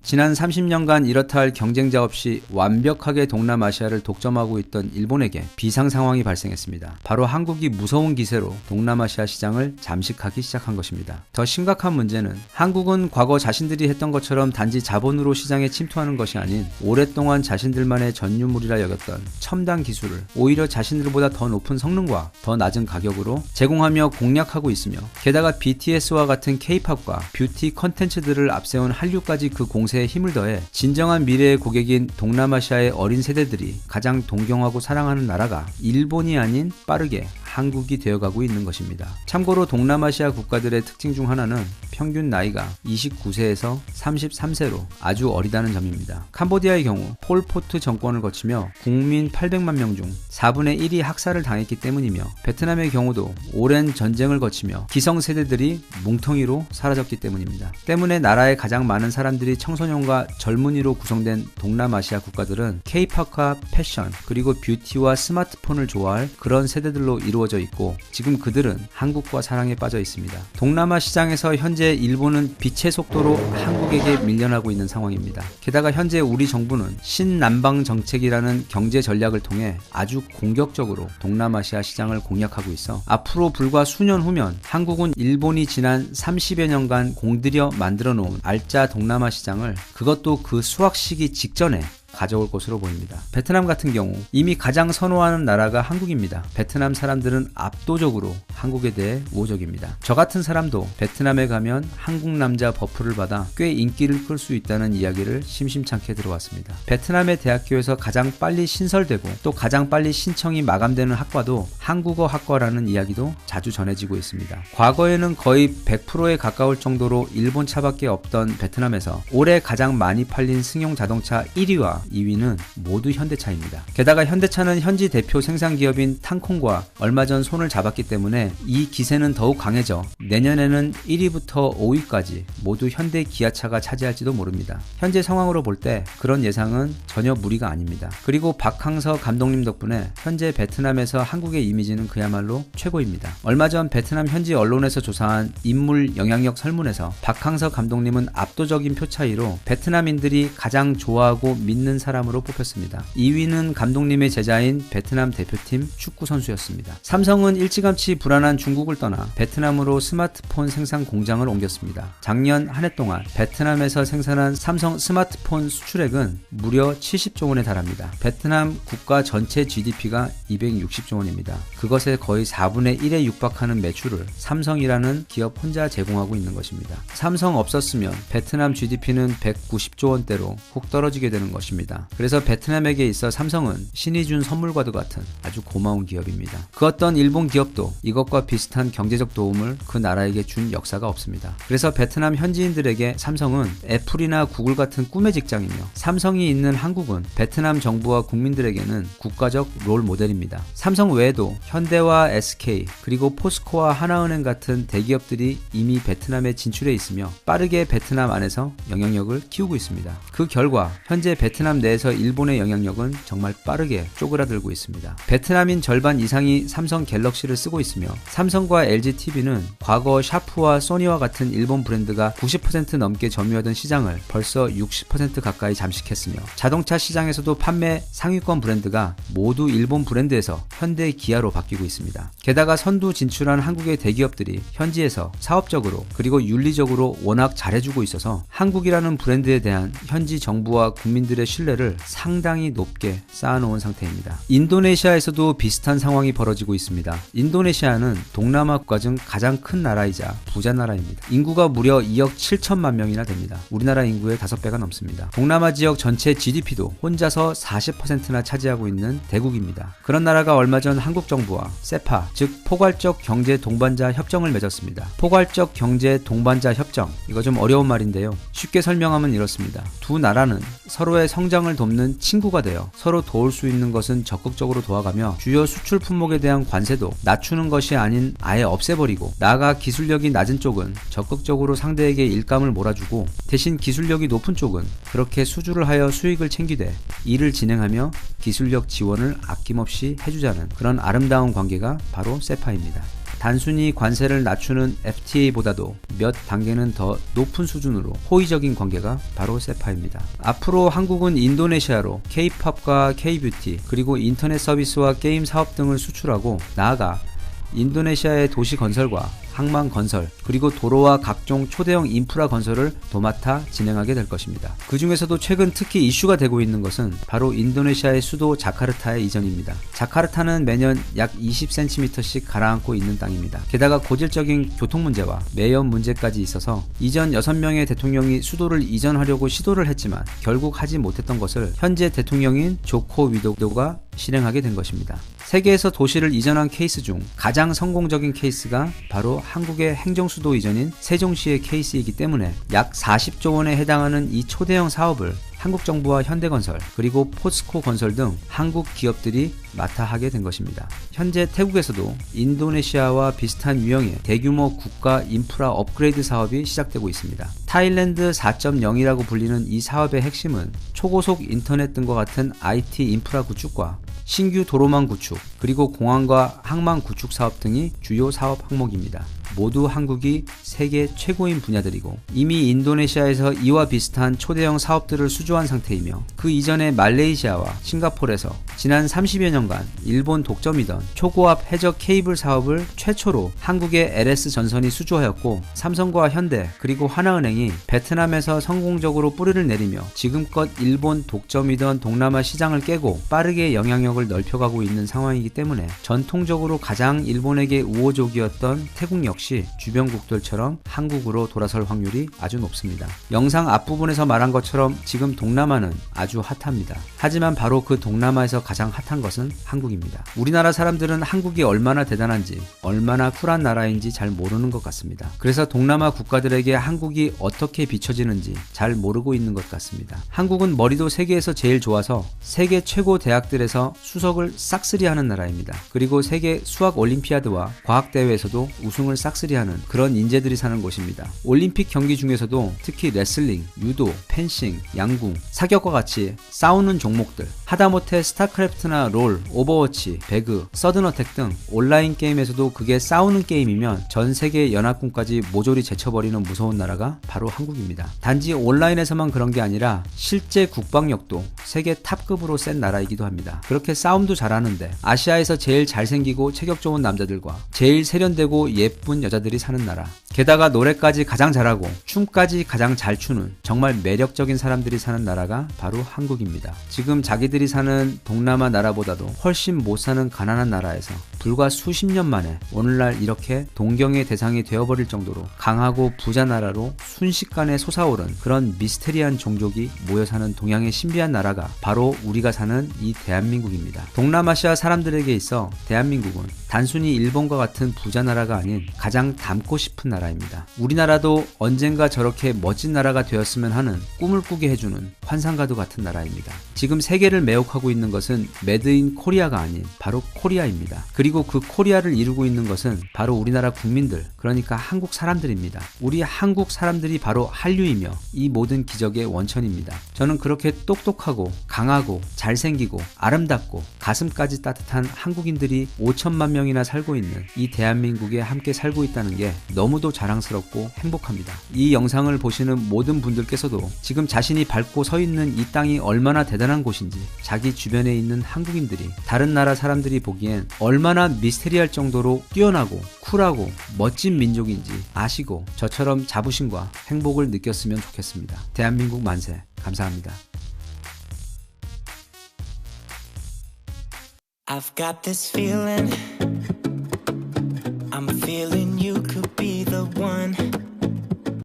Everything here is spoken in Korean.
지난 30년간 이렇다 할 경쟁자 없이 완벽하게 동남아시아를 독점하고 있던 일본에게 비상 상황이 발생했습니다. 바로 한국이 무서운 기세로 동남아시아 시장을 잠식하기 시작한 것입니다. 더 심각한 문제는 한국은 과거 자신들이 했던 것처럼 단지 자본으로 시장에 침투하는 것이 아닌 오랫동안 자신들만의 전유물이라 여겼던 첨단 기술을 오히려 자신들보다 더 높은 성능과 더 낮은 가격으로 제공하며 공략하고 있으며, 게다가 BTS와 같은 K-팝과 뷰티 컨텐츠들을 앞세운 한류까지 그 공세에 힘을 더해 진정한 미래의 고객인 동남아시아의 어린 세대들이 가장 동경하고 사랑하는 나라가 일본이 아닌 빠르게 한국이 되어가고 있는 것입니다. 참고로 동남아시아 국가들의 특징 중 하나는 평균 나이가 29세에서 33세로 아주 어리다는 점입니다. 캄보디아의 경우 폴포트 정권을 거치며 국민 800만 명 중 4분의 1이 학살을 당했기 때문이며, 베트남의 경우도 오랜 전쟁을 거치며 기성세대들이 뭉텅이로 사라졌기 때문입니다. 때문에 나라의 가장 많은 사람들이 청소년과 젊은이로 구성된 동남아시아 국가들은 K-팝과 패션, 그리고 뷰티와 스마트폰을 좋아할 그런 세대들로 이루어져 있고, 지금 그들은 한국과 사랑에 빠져 있습니다. 동남아 시장에서 현재 일본은 빛의 속도로 한국에게 밀려나고 있는 상황입니다. 게다가 현재 우리 정부는 신남방 정책이라는 경제 전략을 통해 아주 공격적으로 동남아시아 시장을 공략하고 있어 앞으로 불과 수년 후면 한국은 일본이 지난 30여 년간 공들여 만들어 놓은 알짜 동남아 시장을, 그것도 그 수확 시기 직전에 가져올 것으로 보입니다. 베트남 같은 경우 이미 가장 선호하는 나라가 한국입니다. 베트남 사람들은 압도적으로 한국에 대해 우호적입니다. 저 같은 사람도 베트남에 가면 한국 남자 버프를 받아 꽤 인기를 끌 수 있다는 이야기를 심심찮게 들어왔습니다. 베트남의 대학교에서 가장 빨리 신설되고 또 가장 빨리 신청이 마감되는 학과도 한국어 학과라는 이야기도 자주 전해지고 있습니다. 과거에는 거의 100%에 가까울 정도로 일본 차밖에 없던 베트남에서 올해 가장 많이 팔린 승용 자동차 1위와 2위는 모두 현대차입니다. 게다가 현대차는 현지 대표 생산기업인 탕콩과 얼마 전 손을 잡았기 때문에 이 기세는 더욱 강해져 내년에는 1위부터 5위까지 모두 현대 기아차가 차지할지도 모릅니다. 현재 상황으로 볼 때 그런 예상은 전혀 무리가 아닙니다. 그리고 박항서 감독님 덕분에 현재 베트남에서 한국의 이미지는 그야말로 최고입니다. 얼마 전 베트남 현지 언론에서 조사한 인물 영향력 설문에서 박항서 감독님은 압도적인 표 차이로 베트남인들이 가장 좋아하고 믿는 사람으로 뽑혔습니다. 2위는 감독님의 제자인 베트남 대표팀 축구 선수였습니다. 삼성은 일찌감치 불안한 중국을 떠나 베트남으로 스마트폰 생산 공장을 옮겼습니다. 작년 한 해 동안 베트남에서 생산한 삼성 스마트폰 수출액은 무려 70조 원에 달합니다. 베트남 국가 전체 GDP가 260조 원입니다. 그것의 거의 4분의 1에 육박하는 매출을 삼성이라는 기업 혼자 제공하고 있는 것입니다. 삼성 없었으면 베트남 GDP는 190조 원대로 훅 떨어지게 되는 것입니다. 그래서 베트남에게 있어 삼성은 신이 준 선물과도 같은 아주 고마운 기업입니다. 그 어떤 일본 기업도 이것과 비슷한 경제적 도움을 그 나라에게 준 역사가 없습니다. 그래서 베트남 현지인들에게 삼성은 애플이나 구글 같은 꿈의 직장이며, 삼성이 있는 한국은 베트남 정부와 국민들에게는 국가적 롤 모델입니다. 삼성 외에도 현대와 SK, 그리고 포스코와 하나은행 같은 대기업들이 이미 베트남에 진출해 있으며 빠르게 베트남 안에서 영향력을 키우고 있습니다. 그 결과 현재 베트남 내에서 일본의 영향력은 정말 빠르게 쪼그라들고 있습니다. 베트남인 절반 이상이 삼성 갤럭시를 쓰고 있으며, 삼성과 LGTV는 과거 샤프와 소니와 같은 일본 브랜드가 90% 넘게 점유하던 시장을 벌써 60% 가까이 잠식했으며, 자동차 시장에서도 판매 상위권 브랜드가 모두 일본 브랜드에서 현대 기아로 바뀌고 있습니다. 게다가 선두 진출한 한국의 대기업들이 현지에서 사업적으로 그리고 윤리적으로 워낙 잘해주고 있어서 한국이라는 브랜드에 대한 현지 정부와 국민들의 신뢰를 상당히 높게 쌓아놓은 상태입니다. 인도네시아에서도 비슷한 상황이 벌어지고 있습니다. 인도네시아는 동남아 국가 중 가장 큰 나라이자 부자 나라입니다. 인구가 무려 2억 7천만 명이나 됩니다. 우리나라 인구의 5배가 넘습니다. 동남아 지역 전체 GDP도 혼자서 40%나 차지하고 있는 대국입니다. 그런 나라가 얼마 전 한국 정부와 세파, 즉 포괄적 경제 동반자 협정을 맺었습니다. 포괄적 경제 동반자 협정, 이거 좀 어려운 말인데요. 쉽게 설명하면 이렇습니다. 두 나라는 서로의 성장을 돕는 친구가 되어 서로 도울 수 있는 것은 적극적으로 도와가며, 주요 수출 품목에 대한 관세도 낮추는 것이 아닌 아예 없애버리고, 나아가 기술력이 낮은 쪽은 적극적으로 상대에게 일감을 몰아주고, 대신 기술력이 높은 쪽은 그렇게 수주를 하여 수익을 챙기되 일을 진행하며 기술력 지원을 아낌없이 해주자는 그런 아름다운 관계가 바로 세파입니다. 단순히 관세를 낮추는 FTA보다도 몇 단계는 더 높은 수준으로 호의적인 관계가 바로 세파입니다. 앞으로 한국은 인도네시아로 K-팝과 K-뷰티 그리고 인터넷 서비스와 게임 사업 등을 수출하고 나아가 인도네시아의 도시 건설과 항만 건설 그리고 도로와 각종 초대형 인프라 건설을 도맡아 진행하게 될 것입니다. 그 중에서도 최근 특히 이슈가 되고 있는 것은 바로 인도네시아의 수도 자카르타의 이전입니다. 자카르타는 매년 약 20cm씩 가라앉고 있는 땅입니다. 게다가 고질적인 교통 문제와 매연 문제까지 있어서 이전 6명의 대통령이 수도를 이전하려고 시도를 했지만 결국 하지 못했던 것을 현재 대통령인 조코 위도도가 실행하게 된 것입니다. 세계에서 도시를 이전한 케이스 중 가장 성공적인 케이스가 바로 한국의 행정수도 이전인 세종시의 케이스이기 때문에 약 40조 원에 해당하는 이 초대형 사업을 한국 정부와 현대건설 그리고 포스코 건설 등 한국 기업들이 맡아 하게 된 것입니다. 현재 태국에서도 인도네시아와 비슷한 유형의 대규모 국가 인프라 업그레이드 사업이 시작되고 있습니다. 타일랜드 4.0이라고 불리는 이 사업의 핵심은 초고속 인터넷 등과 같은 IT 인프라 구축과 신규 도로망 구축 그리고 공항과 항만 구축 사업 등이 주요 사업 항목입니다. 모두 한국이 세계 최고인 분야들이고 이미 인도네시아에서 이와 비슷한 초대형 사업들을 수주한 상태이며 그 이전에 말레이시아와 싱가포르에서 지난 30여 년간 일본 독점이던 초고압 해저 케이블 사업을 최초로 한국의 LS전선이 수주하였고 삼성과 현대 그리고 하나은행이 베트남에서 성공적으로 뿌리를 내리며 지금껏 일본 독점이던 동남아 시장을 깨고 빠르게 영향력을 넓혀가고 있는 상황이기 때문에 전통적으로 가장 일본에게 우호적이었던 태국 역시 주변국들처럼 한국으로 돌아설 확률이 아주 높습니다. 영상 앞부분에서 말한 것처럼 지금 동남아는 아주 핫합니다. 하지만 바로 그 동남아에서 가장 핫한 것은 한국입니다. 우리나라 사람들은 한국이 얼마나 대단한지 얼마나 쿨한 나라인지 잘 모르는 것 같습니다. 그래서 동남아 국가들에게 한국이 어떻게 비춰지는지 잘 모르고 있는 것 같습니다. 한국은 머리도 세계에서 제일 좋아서 세계 최고 대학들에서 수석을 싹쓸이하는 나라입니다. 그리고 세계 수학 올림피아드와 과학대회에서도 우승을 싹쓸이하는 그런 인재들이 사는 곳입니다. 올림픽 경기 중에서도 특히 레슬링, 유도, 펜싱, 양궁, 사격과 같이 싸우는 종목들 하다못해 스타크래프트나 롤, 오버워치, 배그, 서든어택 등 온라인 게임에서도 그게 싸우는 게임이면 전 세계 연합군까지 모조리 제쳐버리는 무서운 나라가 바로 한국입니다. 단지 온라인에서만 그런 게 아니라 실제 국방력도 세계 탑급으로 센 나라이기도 합니다. 그렇게 싸움도 잘하는데 아시아에서 제일 잘생기고 체격 좋은 남자들과 제일 세련되고 예쁜 여자들이 사는 나라, 게다가 노래까지 가장 잘하고 춤까지 가장 잘 추는 정말 매력적인 사람들이 사는 나라가 바로 한국입니다. 지금 자기들이 사는 동남아 나라보다도 훨씬 못 사는 가난한 나라에서 불과 수십 년 만에 오늘날 이렇게 동경의 대상이 되어버릴 정도로 강하고 부자 나라로 순식간에 솟아오른 그런 미스테리한 종족이 모여 사는 동양의 신비한 나라가 바로 우리가 사는 이 대한민국입니다. 동남아시아 사람들에게 있어 대한민국은 단순히 일본과 같은 부자 나라가 아닌 가장 닮고 싶은 나라입니다. 우리나라도 언젠가 저렇게 멋진 나라가 되었으면 하는 꿈을 꾸게 해주는 환상과도 같은 나라입니다. 지금 세계를 매혹하고 있는 것은 메드인 코리아가 아닌 바로 코리아입니다. 그리고 그 코리아를 이루고 있는 것은 바로 우리나라 국민들, 그러니까 한국 사람들입니다. 우리 한국 사람들이 바로 한류이며 이 모든 기적의 원천입니다. 저는 그렇게 똑똑하고 강하고 잘생기고 아름답고 가슴까지 따뜻한 한국인들이 5천만 명이나 살고 있는 이 대한민국에 함께 살고 있다는 게 너무도 자랑스럽고 행복합니다. 이 영상을 보시는 모든 분들께서도 지금 자신이 밟고 서 있는 이 땅이 얼마나 대단한 곳인지 자기 주변에 있는 한국인들이 다른 나라 사람들이 보기엔 얼마나 미스테리할 정도로 뛰어나고 쿨하고 멋진 민족인지 아시고 저처럼 자부심과 행복을 느꼈으면 좋겠습니다. 대한민국 만세. 감사합니다. I've got this feeling I'm feeling